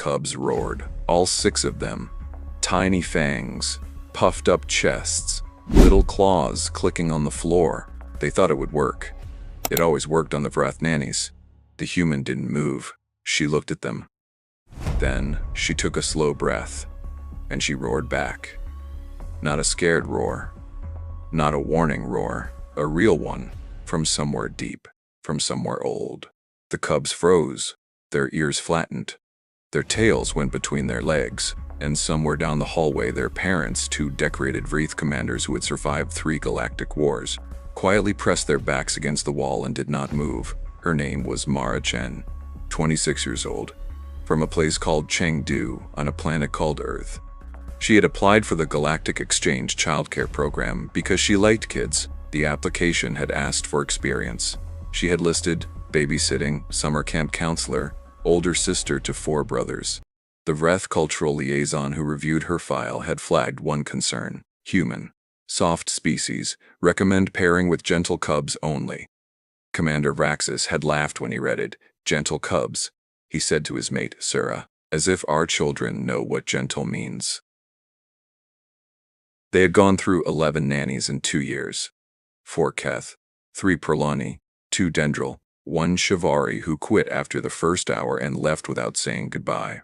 cubs roared, all 6 of them. Tiny fangs, puffed up chests, little claws clicking on the floor. They thought it would work. It always worked on the Vrath nannies. The human didn't move. She looked at them. Then she took a slow breath, and she roared back. Not a scared roar, not a warning roar, a real one, from somewhere deep, from somewhere old. The cubs froze, their ears flattened, their tails went between their legs, and somewhere down the hallway their parents, 2 decorated Vreath commanders who had survived 3 galactic wars, quietly pressed their backs against the wall and did not move. Her name was Mara Chen, 26 years old, from a place called Chengdu on a planet called Earth. She had applied for the Galactic Exchange Childcare Program because she liked kids. The application had asked for experience. She had listed babysitting, summer camp counselor, older sister to 4 brothers. The Vrath cultural liaison who reviewed her file had flagged one concern: human, soft species, recommend pairing with gentle cubs only. Commander Vraxis had laughed when he read it. Gentle cubs, he said to his mate, Sura, as if our children know what gentle means. They had gone through 11 nannies in 2 years. 4 Keth, 3 Perlani, 2 Dendril, 1 Shivari who quit after the first hour and left without saying goodbye.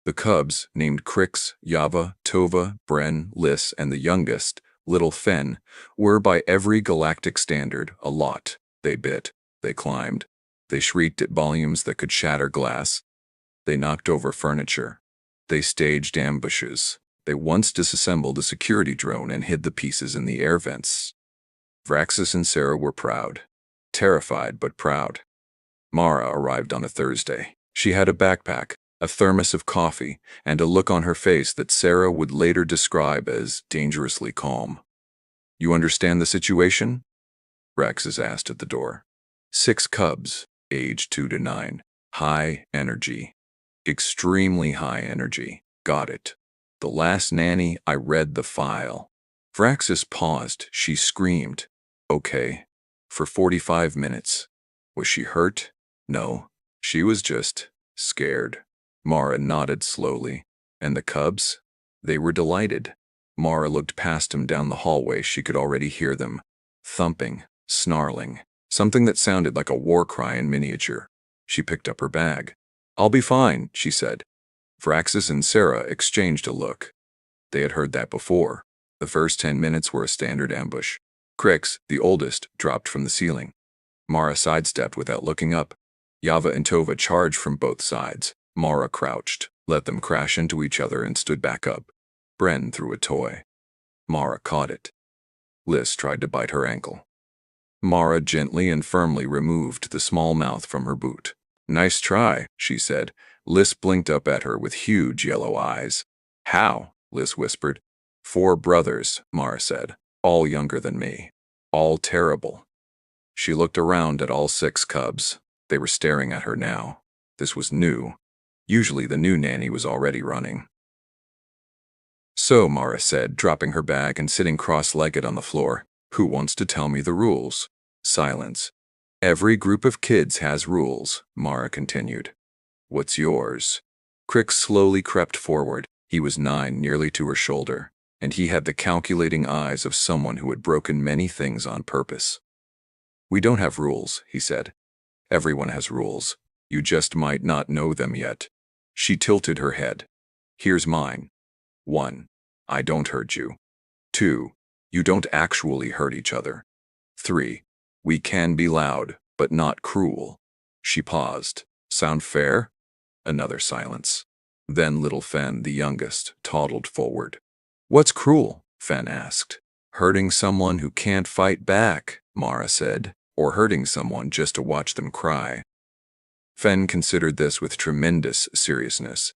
The cubs, named Crix, Yava, Tova, Bren, Liss, and the youngest, Little Fen, were by every galactic standard a lot. They bit, they climbed, they shrieked at volumes that could shatter glass. They knocked over furniture. They staged ambushes. They once disassembled a security drone and hid the pieces in the air vents. Vraxis and Sarah were proud. Terrified but proud. Mara arrived on a Thursday. She had a backpack, a thermos of coffee, and a look on her face that Sarah would later describe as dangerously calm. "You understand the situation?" Vraxis asked at the door. 6 cubs, aged 2 to 9. High energy. Extremely high energy. Got it. The last nanny, I read the file. Vraxis paused. She screamed. Okay. For 45 minutes. Was she hurt? No. She was just scared. Mara nodded slowly. And the cubs? They were delighted. Mara looked past him down the hallway. She could already hear them. Thumping. Snarling. Something that sounded like a war cry in miniature. She picked up her bag. I'll be fine, she said. Vraxis and Sarah exchanged a look. They had heard that before. The first 10 minutes were a standard ambush. Crix, the oldest, dropped from the ceiling. Mara sidestepped without looking up. Yava and Tova charged from both sides. Mara crouched, let them crash into each other and stood back up. Bren threw a toy. Mara caught it. Liss tried to bite her ankle. Mara gently and firmly removed the small mouth from her boot. Nice try, she said. Liss blinked up at her with huge yellow eyes. How? Liss whispered. 4 brothers, Mara said. All younger than me. All terrible. She looked around at all 6 cubs. They were staring at her now. This was new. Usually the new nanny was already running. So, Mara said, dropping her bag and sitting cross-legged on the floor. Who wants to tell me the rules? Silence. Every group of kids has rules, Mara continued. What's yours? Crix slowly crept forward. He was 9, nearly to her shoulder, and he had the calculating eyes of someone who had broken many things on purpose. We don't have rules, he said. Everyone has rules. You just might not know them yet. She tilted her head. Here's mine. 1. I don't hurt you. 2. You don't actually hurt each other. 3. We can be loud, but not cruel. She paused. Sound fair? Another silence. Then little Fen, the youngest, toddled forward. What's cruel? Fen asked. Hurting someone who can't fight back, Mara said, or hurting someone just to watch them cry. Fen considered this with tremendous seriousness.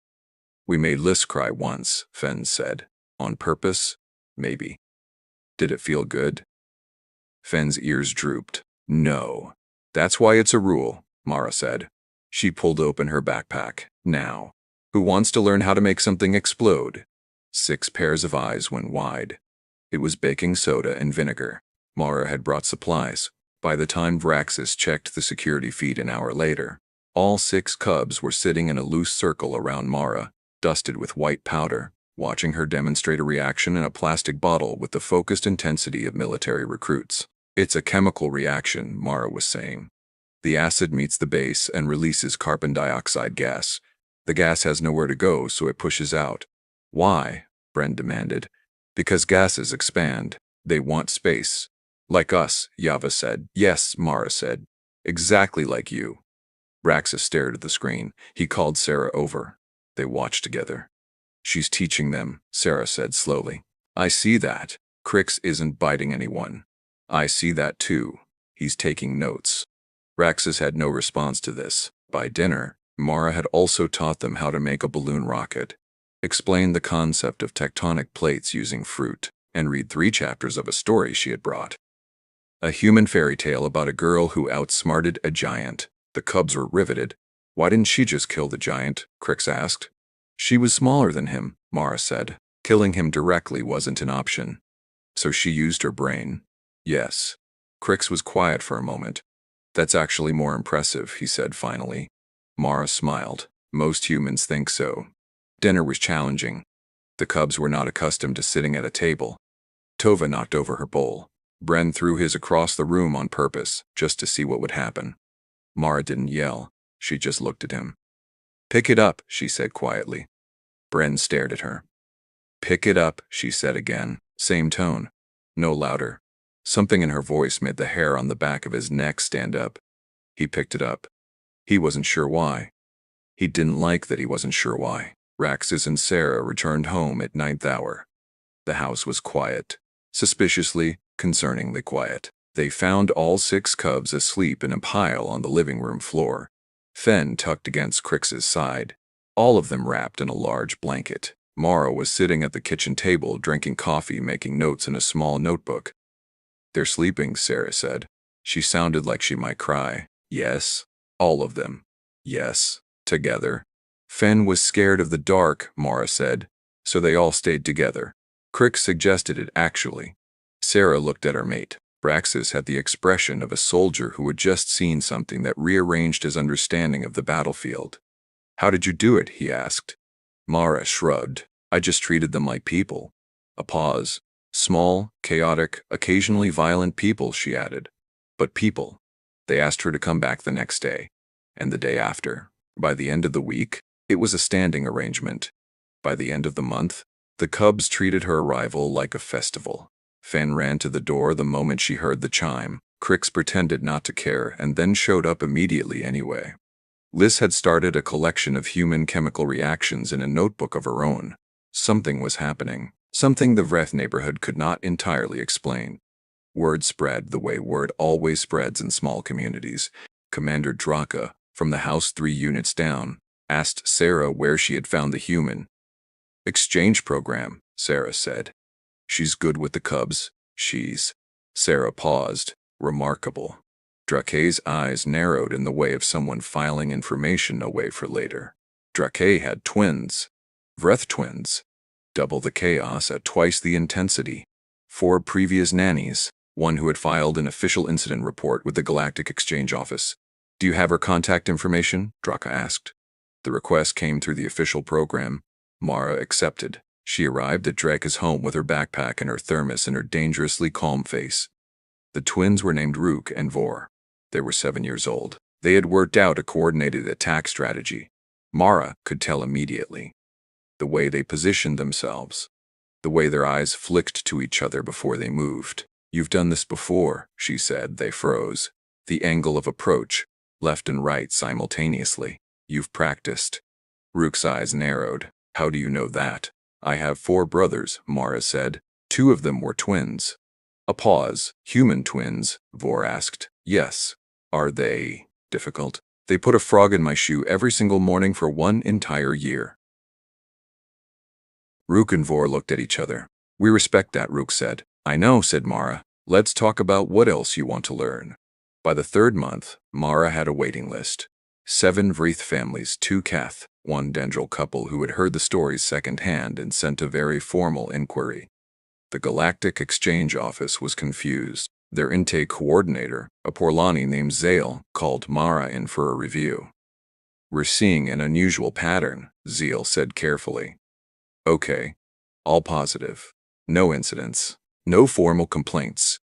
We made Liss cry once, Fen said. On purpose? Maybe. Did it feel good? Fen's ears drooped. No. That's why it's a rule, Mara said. She pulled open her backpack. Now. Who wants to learn how to make something explode? 6 pairs of eyes went wide. It was baking soda and vinegar. Mara had brought supplies. By the time Vraxis checked the security feed an hour later, All 6 cubs were sitting in a loose circle around Mara, dusted with white powder, watching her demonstrate a reaction in a plastic bottle with the focused intensity of military recruits. "It's a chemical reaction," Mara was saying. "The acid meets the base and releases carbon dioxide gas. The gas has nowhere to go, so it pushes out." "Why?" Bren demanded. "Because gases expand. They want space." "Like us," Yava said. "Yes," Mara said. "Exactly like you." Raxus stared at the screen. He called Sarah over. They watched together. "She's teaching them," Sarah said slowly. "I see that. Crix isn't biting anyone." "I see that too. He's taking notes." Raxus had no response to this. By dinner, Mara had also taught them how to make a balloon rocket, explained the concept of tectonic plates using fruit, and read 3 chapters of a story she had brought. A human fairy tale about a girl who outsmarted a giant. The cubs were riveted. "Why didn't she just kill the giant?" Crix asked. "She was smaller than him," Mara said. "Killing him directly wasn't an option. So she used her brain." "Yes." Crix was quiet for a moment. "That's actually more impressive," he said finally. Mara smiled. "Most humans think so." Dinner was challenging. The cubs were not accustomed to sitting at a table. Tova knocked over her bowl. Bren threw his across the room on purpose, just to see what would happen. Mara didn't yell. She just looked at him. "Pick it up," she said quietly. Bren stared at her. "Pick it up," she said again. Same tone. No louder. Something in her voice made the hair on the back of his neck stand up. He picked it up. He wasn't sure why. He didn't like that he wasn't sure why. Raxus and Sarah returned home at 9th hour. The house was quiet. Suspiciously, concerningly quiet. They found all 6 cubs asleep in a pile on the living room floor. Fen tucked against Crix's side. All of them wrapped in a large blanket. Mara was sitting at the kitchen table drinking coffee, making notes in a small notebook. "They're sleeping," Sarah said. She sounded like she might cry. "Yes." "All of them." "Yes." "Together." "Fen was scared of the dark," Mara said. "So they all stayed together." Crix suggested it, actually. Sarah looked at her mate. Raxus had the expression of a soldier who had just seen something that rearranged his understanding of the battlefield. "How did you do it?" he asked. Mara shrugged. "I just treated them like people." A pause. "Small, chaotic, occasionally violent people," she added. "But people." They asked her to come back the next day, and the day after. By the end of the week, it was a standing arrangement. By the end of the month, the cubs treated her arrival like a festival. Fen ran to the door the moment she heard the chime. Crix pretended not to care and then showed up immediately anyway. Liz had started a collection of human chemical reactions in a notebook of her own. Something was happening. Something the Vreth neighborhood could not entirely explain. Word spread the way word always spreads in small communities. Commander Draka, from the house 3 units down, asked Sarah where she had found the human. "Exchange program," Sarah said. "She's good with the cubs. She's..." Sarah paused. "Remarkable." Drake's eyes narrowed in the way of someone filing information away for later. Drake had twins. Vreth twins. Double the chaos at twice the intensity. 4 previous nannies. One who had filed an official incident report with the Galactic Exchange Office. "Do you have her contact information?" Draka asked. The request came through the official program. Mara accepted. She arrived at Drake's home with her backpack and her thermos and her dangerously calm face. The twins were named Rook and Vor. They were 7 years old. They had worked out a coordinated attack strategy. Mara could tell immediately. The way they positioned themselves. The way their eyes flicked to each other before they moved. "You've done this before," she said. They froze. The angle of approach, left and right simultaneously. "You've practiced." Rook's eyes narrowed. "How do you know that?" "I have 4 brothers," Mara said. 2 of them were twins. A pause. "Human twins?" Vor asked. "Yes." "Are they difficult?" "They put a frog in my shoe every single morning for 1 entire year." Rook and Vor looked at each other. "We respect that," Rook said. "I know," said Mara. "Let's talk about what else you want to learn." By the 3rd month, Mara had a waiting list. 7 Vreth families, 2 Keth, 1 Dendril couple who had heard the stories secondhand and sent a very formal inquiry. The Galactic Exchange Office was confused. Their intake coordinator, a Porlani named Zale, called Mara in for a review. We're seeing an unusual pattern, Zeal said carefully. Okay. All positive. No incidents. No formal complaints.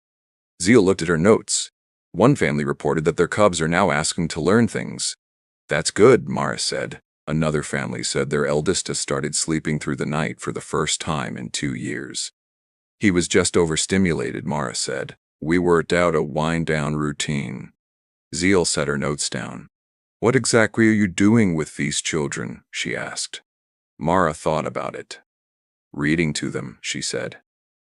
Zeal looked at her notes. One family reported that their cubs are now asking to learn things. That's good, Mara said. Another family said their eldest has started sleeping through the night for the first time in 2 years. He was just overstimulated, Mara said. We worked out a wind-down routine. Zeal set her notes down. What exactly are you doing with these children? She asked. Mara thought about it. Reading to them, she said.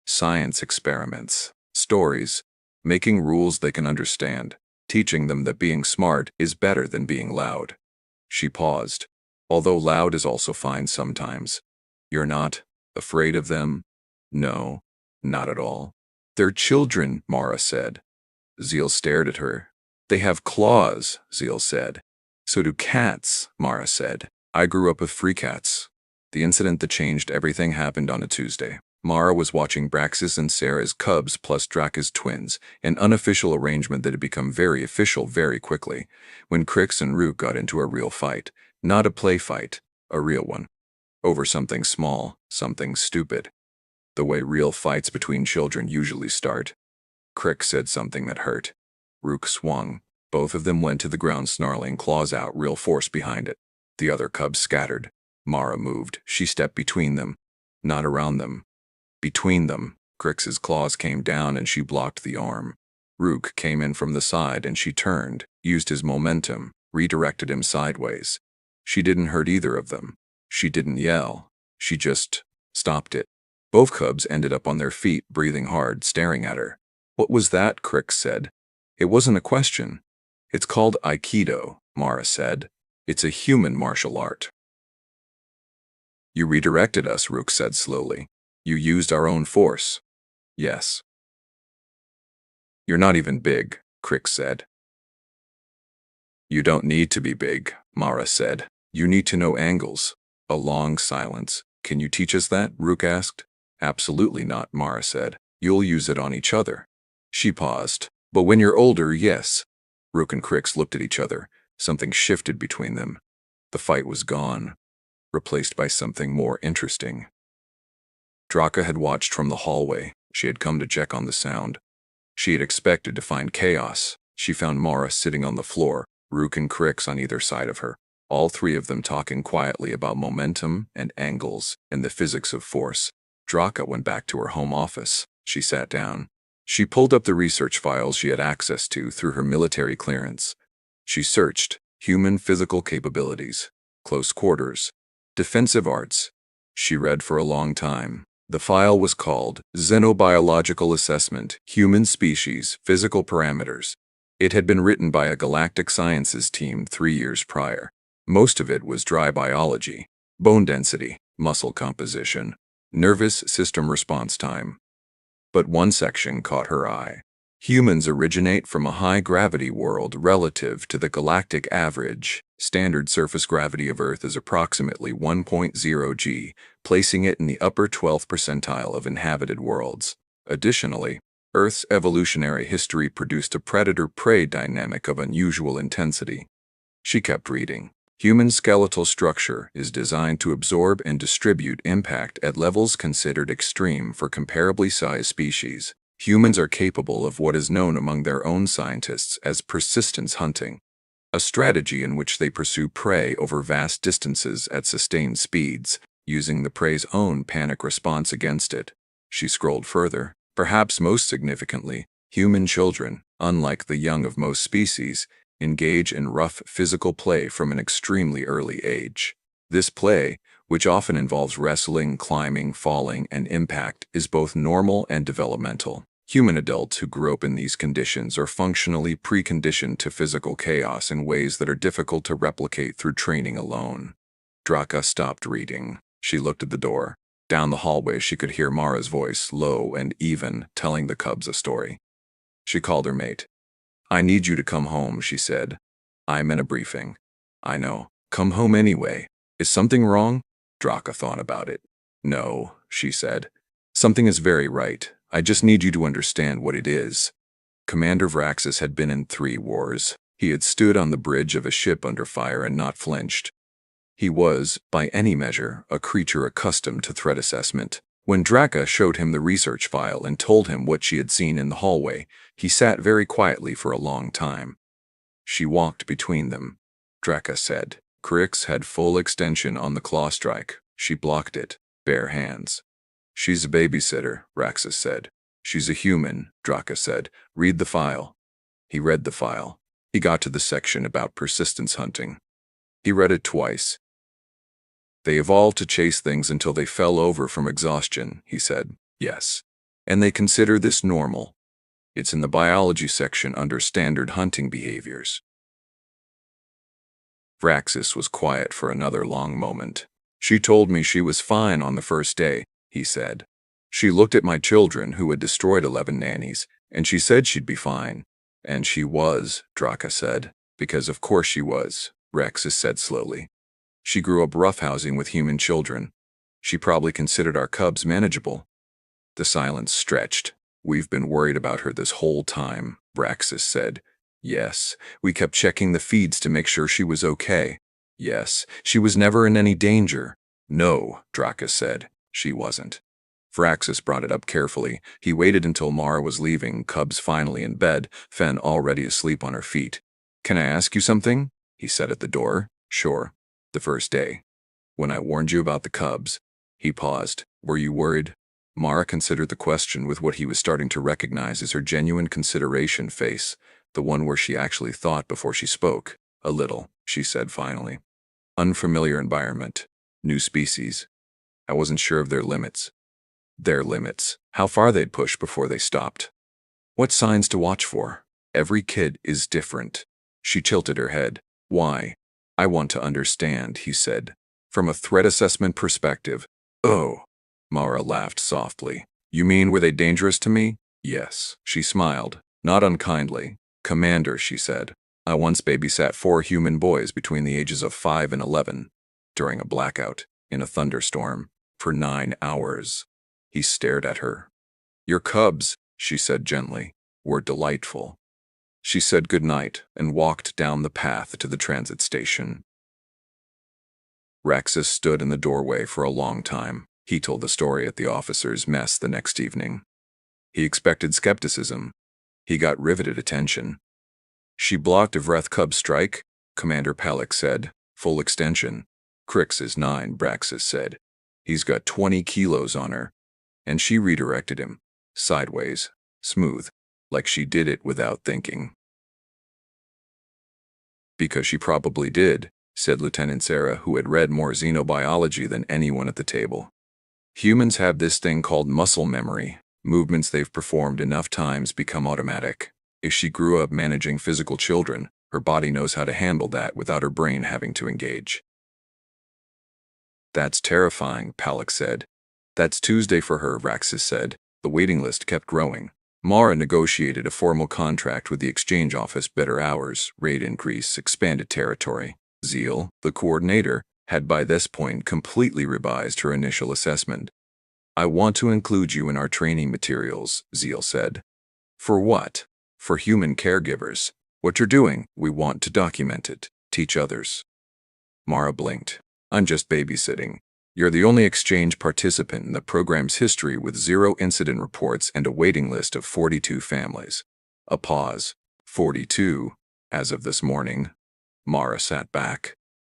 Science experiments, stories, making rules they can understand, teaching them that being smart is better than being loud. She paused. Although loud is also fine sometimes. You're not afraid of them? No, not at all. They're children, Mara said. Zeal stared at her. They have claws, Zeal said. So do cats, Mara said. I grew up with free cats. The incident that changed everything happened on a Tuesday. Mara was watching Braxis and Sarah's cubs plus Draka's twins, an unofficial arrangement that had become very official very quickly, when Crix and Rook got into a real fight. Not a play fight, a real one. Over something small, something stupid. The way real fights between children usually start. Crix said something that hurt. Rook swung. Both of them went to the ground snarling, claws out, real force behind it. The other cubs scattered. Mara moved. She stepped between them. Not around them. Between them. Crix's claws came down and she blocked the arm. Rook came in from the side and she turned, used his momentum, redirected him sideways. She didn't hurt either of them. She didn't yell. She just stopped it. Both cubs ended up on their feet, breathing hard, staring at her. What was that? Crix said. It wasn't a question. It's called Aikido, Mara said. It's a human martial art. You redirected us, Rook said slowly. You used our own force. Yes. You're not even big, Crix said. You don't need to be big, Mara said. You need to know angles. A long silence. Can you teach us that? Rook asked. Absolutely not, Mara said. You'll use it on each other. She paused. But when you're older, yes. Rook and Crix looked at each other. Something shifted between them. The fight was gone, replaced by something more interesting. Draka had watched from the hallway. She had come to check on the sound. She had expected to find chaos. She found Mara sitting on the floor, Rook and Crix on either side of her, all three of them talking quietly about momentum and angles and the physics of force. Draka went back to her home office. She sat down. She pulled up the research files she had access to through her military clearance. She searched human physical capabilities, close quarters, defensive arts. She read for a long time. The file was called Xenobiological Assessment, Human Species, Physical Parameters. It had been written by a galactic sciences team 3 years prior. Most of it was dry biology, bone density, muscle composition, nervous system response time. But one section caught her eye. Humans originate from a high-gravity world relative to the galactic average. Standard surface gravity of Earth is approximately 1.0 g, placing it in the upper 12th percentile of inhabited worlds. Additionally, Earth's evolutionary history produced a predator-prey dynamic of unusual intensity. She kept reading. Human skeletal structure is designed to absorb and distribute impact at levels considered extreme for comparably sized species. Humans are capable of what is known among their own scientists as persistence hunting, a strategy in which they pursue prey over vast distances at sustained speeds, using the prey's own panic response against it. She scrolled further. Perhaps most significantly, human children, unlike the young of most species, engage in rough physical play from an extremely early age. This play, which often involves wrestling, climbing, falling, and impact, is both normal and developmental. Human adults who grew up in these conditions are functionally preconditioned to physical chaos in ways that are difficult to replicate through training alone. Draka stopped reading. She looked at the door. Down the hallway she could hear Mara's voice, low and even, telling the cubs a story. She called her mate. I need you to come home, she said. I'm in a briefing. I know. Come home anyway. Is something wrong? Draka thought about it. No, she said. Something is very right. I just need you to understand what it is. Commander Vraxis had been in 3 wars. He had stood on the bridge of a ship under fire and not flinched. He was, by any measure, a creature accustomed to threat assessment. When Draka showed him the research file and told him what she had seen in the hallway, he sat very quietly for a long time. She walked between them. Draka said. Crix had full extension on the claw strike. She blocked it, bare hands. She's a babysitter, Raxus said. She's a human, Draka said. Read the file. He read the file. He got to the section about persistence hunting. He read it twice. They evolved to chase things until they fell over from exhaustion, he said. Yes. And they consider this normal. It's in the biology section under standard hunting behaviors. Raxus was quiet for another long moment. She told me she was fine on the first day, he said. She looked at my children who had destroyed 11 nannies, and she said she'd be fine. And she was, Draka said. Because of course she was, Raxus said slowly. She grew up roughhousing with human children. She probably considered our cubs manageable. The silence stretched. We've been worried about her this whole time, Raxus said. Yes, we kept checking the feeds to make sure she was okay. Yes, she was never in any danger. No, Draka said. She wasn't. Raxus brought it up carefully. He waited until Mara was leaving, cubs finally in bed, Fen already asleep on her feet. Can I ask you something? He said at the door. Sure. The first day. When I warned you about the cubs. He paused. Were you worried? Mara considered the question with what he was starting to recognize as her genuine consideration face, the one where she actually thought before she spoke. A little, she said finally. Unfamiliar environment. New species. I wasn't sure of their limits. Their limits. How far they'd push before they stopped. What signs to watch for? Every kid is different. She tilted her head. Why? I want to understand, he said. From a threat assessment perspective. Oh. Mara laughed softly. You mean were they dangerous to me? Yes. She smiled. Not unkindly. Commander, she said. I once babysat 4 human boys between the ages of 5 and 11. During a blackout. In a thunderstorm. For 9 hours. He stared at her. Your cubs, she said gently, were delightful. She said goodnight and walked down the path to the transit station. Raxus stood in the doorway for a long time. He told the story at the officers' mess the next evening. He expected skepticism. He got riveted attention. She blocked a Vreth cub strike, Commander Palik said. Full extension. Crix is 9, Raxus said. He's got 20 kilos on her. And she redirected him. Sideways. Smooth. Like she did it without thinking. Because she probably did, said Lieutenant Sarah, who had read more xenobiology than anyone at the table. Humans have this thing called muscle memory. Movements they've performed enough times become automatic. If she grew up managing physical children, her body knows how to handle that without her brain having to engage. That's terrifying, Palik said. That's Tuesday for her, Raxus said. The waiting list kept growing. Mara negotiated a formal contract with the exchange office, better hours, rate increase, expanded territory. Zeal, the coordinator, had by this point completely revised her initial assessment. I want to include you in our training materials, Zeal said. For what? For human caregivers. What you're doing, we want to document it. Teach others. Mara blinked. I'm just babysitting. You're the only exchange participant in the program's history with 0 incident reports and a waiting list of 42 families. A pause. 42, as of this morning. Mara sat back.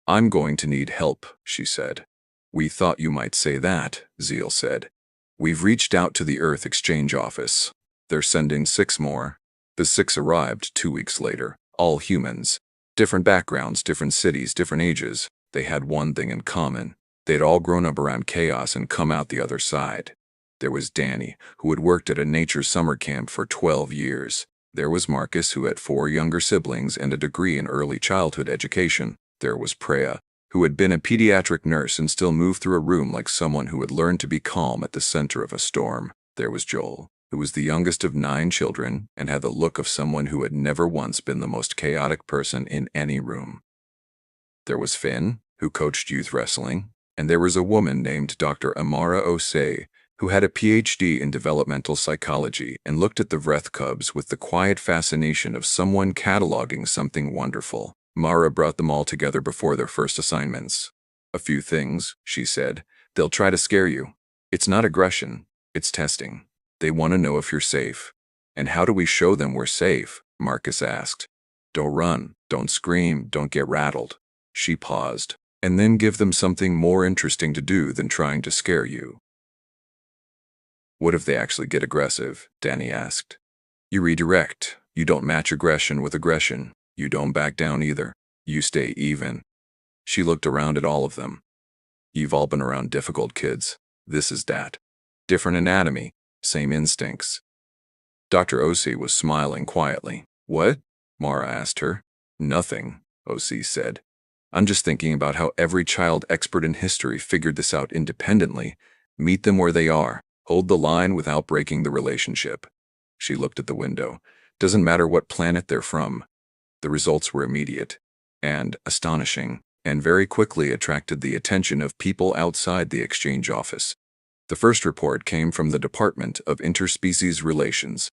I'm going to need help, she said. We thought you might say that, Zeal said. We've reached out to the Earth Exchange Office. They're sending 6 more. The 6 arrived 2 weeks later, all humans. Different backgrounds, different cities, different ages. They had one thing in common. They'd all grown up around chaos and come out the other side. There was Danny, who had worked at a nature summer camp for 12 years. There was Marcus, who had 4 younger siblings and a degree in early childhood education. There was Preya, who had been a pediatric nurse and still moved through a room like someone who had learned to be calm at the center of a storm. There was Joel, who was the youngest of 9 children and had the look of someone who had never once been the most chaotic person in any room. There was Finn, who coached youth wrestling. And there was a woman named Dr. Amara Osei, who had a PhD in developmental psychology and looked at the Vreth cubs with the quiet fascination of someone cataloging something wonderful. Mara brought them all together before their first assignments. "A few things," she said. "They'll try to scare you. It's not aggression, it's testing. They want to know if you're safe." "And how do we show them we're safe?" Marcus asked. "Don't run, don't scream, don't get rattled." She paused. "And then give them something more interesting to do than trying to scare you." "What if they actually get aggressive?" Danny asked. "You redirect. You don't match aggression with aggression. You don't back down either. You stay even." She looked around at all of them. "You've all been around difficult kids. This is that. Different anatomy, same instincts." Dr. O.C. was smiling quietly. "What?" Mara asked her. "Nothing," O.C. said. "I'm just thinking about how every child expert in history figured this out independently. Meet them where they are. Hold the line without breaking the relationship." She looked at the window. "Doesn't matter what planet they're from." The results were immediate and astonishing, and very quickly attracted the attention of people outside the exchange office. The first report came from the Department of Interspecies Relations,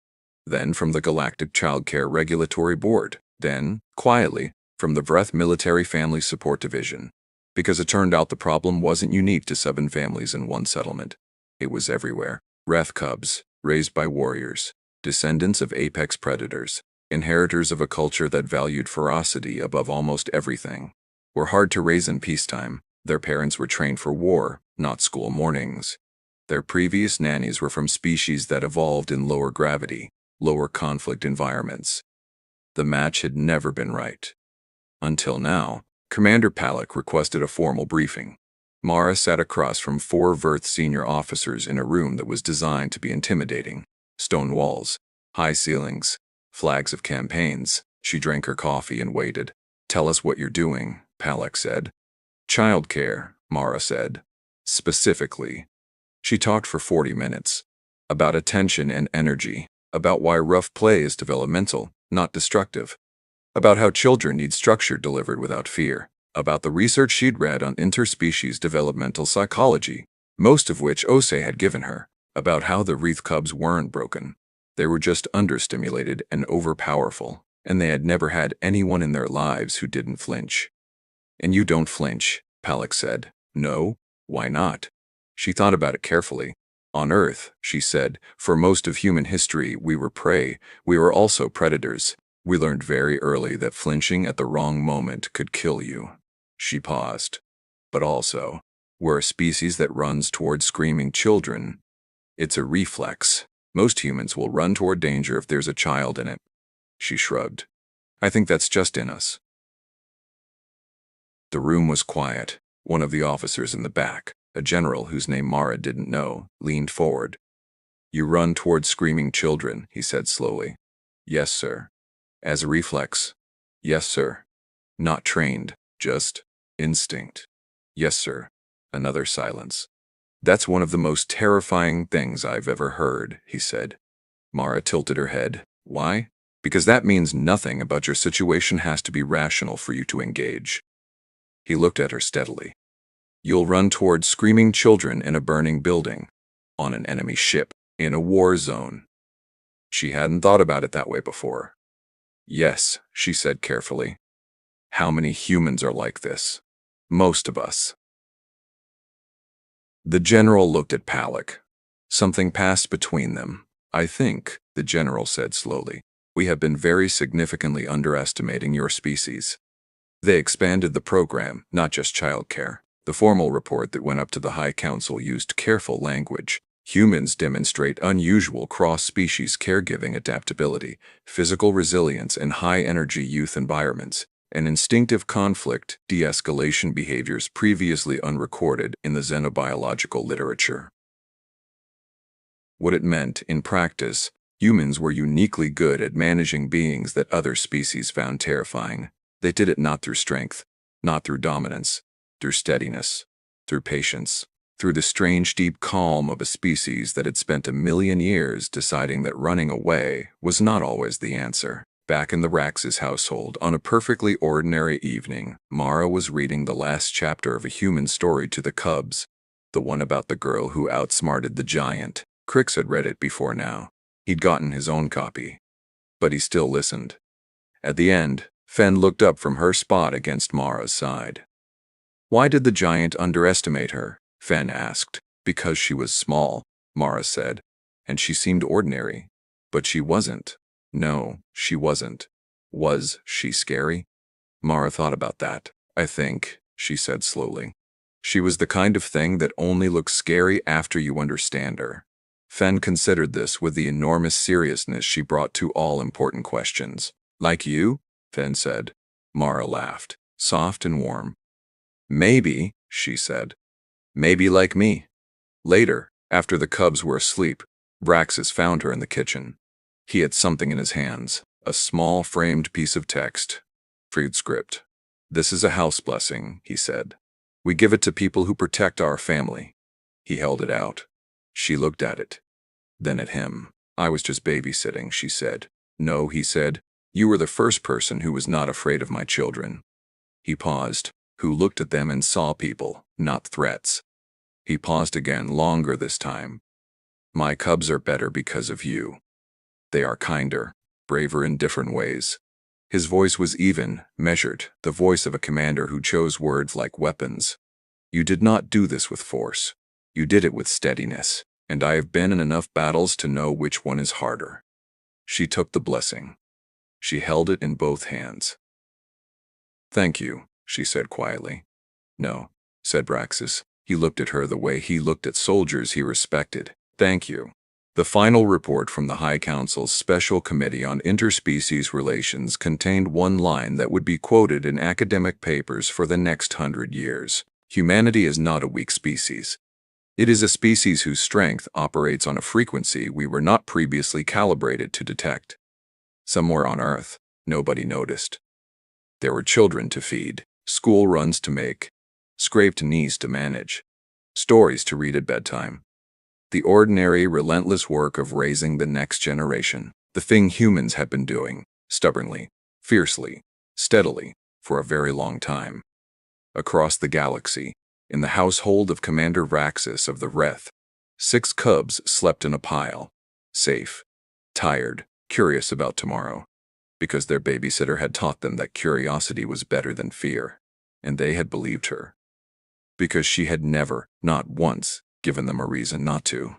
then from the Galactic Child Care Regulatory Board, then, quietly, from the Vreth Military Family Support Division. Because it turned out the problem wasn't unique to 7 families in one settlement. It was everywhere. Vreth cubs, raised by warriors, descendants of apex predators, inheritors of a culture that valued ferocity above almost everything, were hard to raise in peacetime. Their parents were trained for war, not school mornings. Their previous nannies were from species that evolved in lower gravity, lower conflict environments. The match had never been right. Until now, Commander Palak requested a formal briefing. Mara sat across from 4 Vreth senior officers in a room that was designed to be intimidating. Stone walls, high ceilings, flags of campaigns. She drank her coffee and waited. "Tell us what you're doing," Palak said. "Child care," Mara said. "Specifically." She talked for 40 minutes. About attention and energy. About why rough play is developmental, not destructive. About how children need structure delivered without fear. About the research she'd read on interspecies developmental psychology, most of which Ose had given her. About how the Vreth cubs weren't broken. They were just understimulated and overpowerful, and they had never had anyone in their lives who didn't flinch. "And you don't flinch," Palak said. "No? Why not?" She thought about it carefully. "On Earth," she said, "for most of human history we were prey. We were also predators. We learned very early that flinching at the wrong moment could kill you." She paused. "But also, we're a species that runs toward screaming children. It's a reflex. Most humans will run toward danger if there's a child in it." She shrugged. "I think that's just in us." The room was quiet. One of the officers in the back, a general whose name Mara didn't know, leaned forward. "You run toward screaming children," he said slowly. "Yes, sir." "As a reflex?" "Yes, sir." "Not trained, just instinct?" "Yes, sir." Another silence. "That's one of the most terrifying things I've ever heard," he said. Mara tilted her head. "Why?" "Because that means nothing about your situation has to be rational for you to engage." He looked at her steadily. "You'll run toward screaming children in a burning building, on an enemy ship, in a war zone." She hadn't thought about it that way before. "Yes," she said carefully. "How many humans are like this? Most of us." The general looked at Palak. Something passed between them. "I think," the general said slowly, "we have been very significantly underestimating your species." They expanded the program, not just childcare. The formal report that went up to the High Council used careful language. Humans demonstrate unusual cross-species caregiving adaptability, physical resilience in high-energy youth environments, and instinctive conflict de-escalation behaviors previously unrecorded in the xenobiological literature. What it meant, in practice, humans were uniquely good at managing beings that other species found terrifying. They did it not through strength, not through dominance, through steadiness, through patience, through the strange deep calm of a species that had spent 1,000,000 years deciding that running away was not always the answer. Back in the Rax's household, on a perfectly ordinary evening, Mara was reading the last chapter of a human story to the cubs. The one about the girl who outsmarted the giant. Crix had read it before now. He'd gotten his own copy. But he still listened. At the end, Fen looked up from her spot against Mara's side. Why did the giant underestimate her? Fen asked. Because she was small, Mara said, and she seemed ordinary. But she wasn't. No, she wasn't. Was she scary? Mara thought about that. I think, she said slowly. She was the kind of thing that only looks scary after you understand her. Fen considered this with the enormous seriousness she brought to all important questions. Like you? Fen said. Mara laughed, soft and warm. Maybe, she said. Maybe like me. Later, after the cubs were asleep, Braxis found her in the kitchen. He had something in his hands, a small framed piece of text. Freed script. This is a house blessing, he said. We give it to people who protect our family. He held it out. She looked at it. Then at him. I was just babysitting, she said. No, he said. You were the first person who was not afraid of my children. He paused, who looked at them and saw people, not threats. He paused again, longer this time. My cubs are better because of you. They are kinder, braver in different ways. His voice was even, measured, the voice of a commander who chose words like weapons. You did not do this with force. You did it with steadiness, and I have been in enough battles to know which one is harder. She took the blessing. She held it in both hands. Thank you, she said quietly. No, said Braxis. He looked at her the way he looked at soldiers he respected. Thank you. The final report from the High Council's Special Committee on Interspecies Relations contained one line that would be quoted in academic papers for the next 100 years. Humanity is not a weak species. It is a species whose strength operates on a frequency we were not previously calibrated to detect. Somewhere on Earth, nobody noticed. There were children to feed, school runs to make, scraped knees to manage, stories to read at bedtime. The ordinary, relentless work of raising the next generation, the thing humans had been doing, stubbornly, fiercely, steadily, for a very long time. Across the galaxy, in the household of Commander Vraxis of the Wrath, 6 cubs slept in a pile, safe, tired, curious about tomorrow, because their babysitter had taught them that curiosity was better than fear, and they had believed her. Because she had never, not once, given them a reason not to.